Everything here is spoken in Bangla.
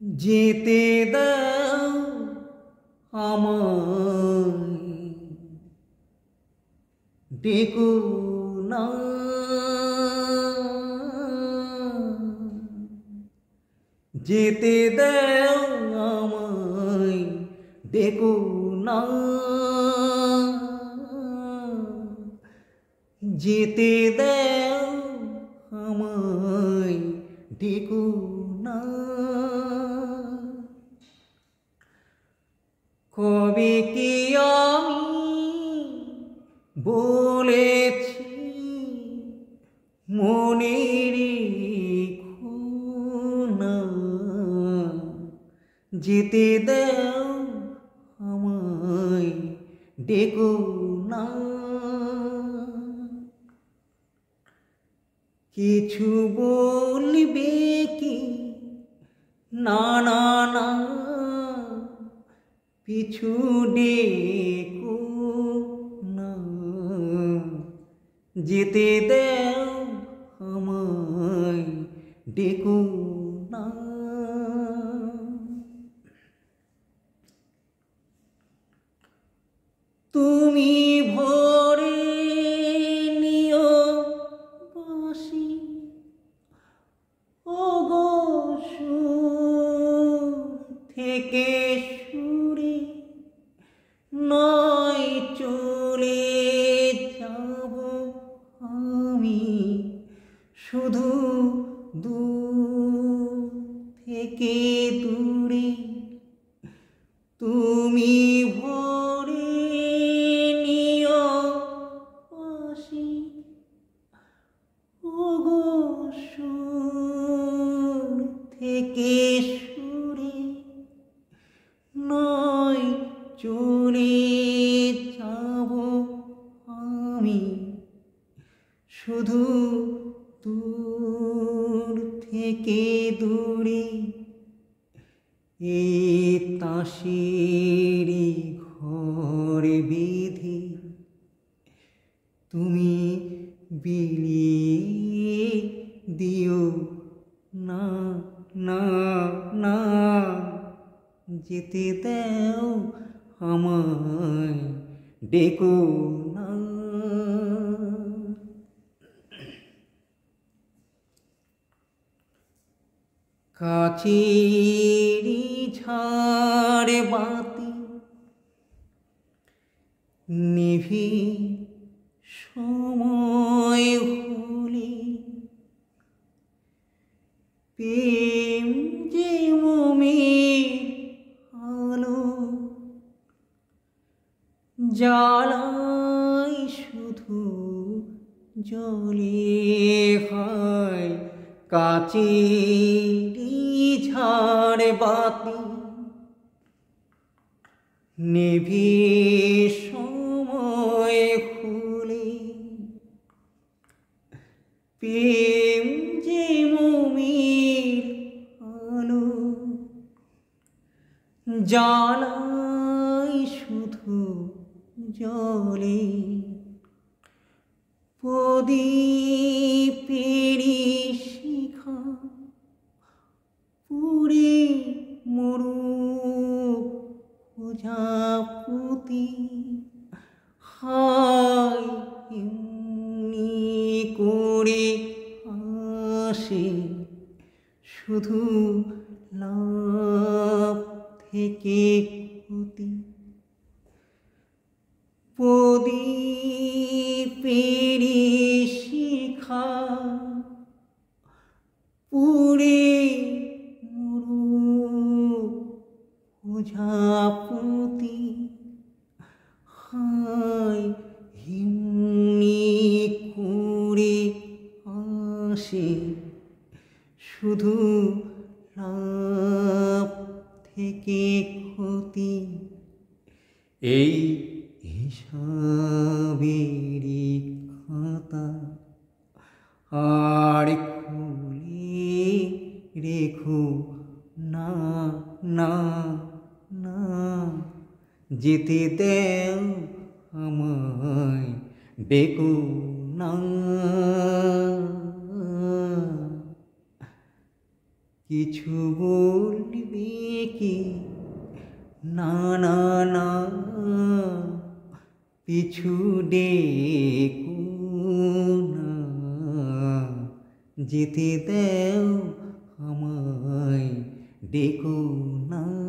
যেতে দাও আমায়, ডেকো না। যেতে দাও আমায়, ডেকো না। যেতে দাও আমায়, ডেকো না। কবে কি আমি বলেছি মনে রেখো না। যেতে দাও আমায়, ডেকো না। কিছু বলবে কি না না না, পিছু ডেকো না। যেতে দাও আমায়, ডেকো না। তুমি ভরে নিও বাঁশি, ওগো সুর থেকে সুরে, নয় চলে যাব আমি শুধু দূর থেকে দূরে। তুমি ভরে নিও বাঁশি, ওগো সুর থেকে সুরে, নয় চলে যাব আমি শুধু দূর থেকে দূরে। এই তাসেরি ঘর বিধি তুমি বিলিয়ে দিও না না না। যেতে দাও আমায়, ডেকো না। কাছেরই ঝাড় বাতি নিভে সময় হলে, প্রেম যে মোমের আলো জ্বালায় শুধু জলে হয়। কাছেরই ঝাড় বাতি নিভে সময় হলে, প্রেম যে মোমের আলো জ্বালায় শুধু জলে। প্রদীপেরি শিখা পুড়ে মরুক প্রজাপতি, হায় এমনি করে আসে শুধু লাভ থেকে ক্ষতি। প্রদীপেরি শিখা পুড়ে মরুক প্রজাপতি, হায় এমনি করে আসে শুধু লাভ থেকে ক্ষতি। এই হিসাবেরই খাতা আর খুলে রেখো না না না। যেতে দাও আমায়, ডেকো না। কিছু বলবে কি? না না না, পিছু ডেকো না, যেতে দাও আমায়, ডেকো না।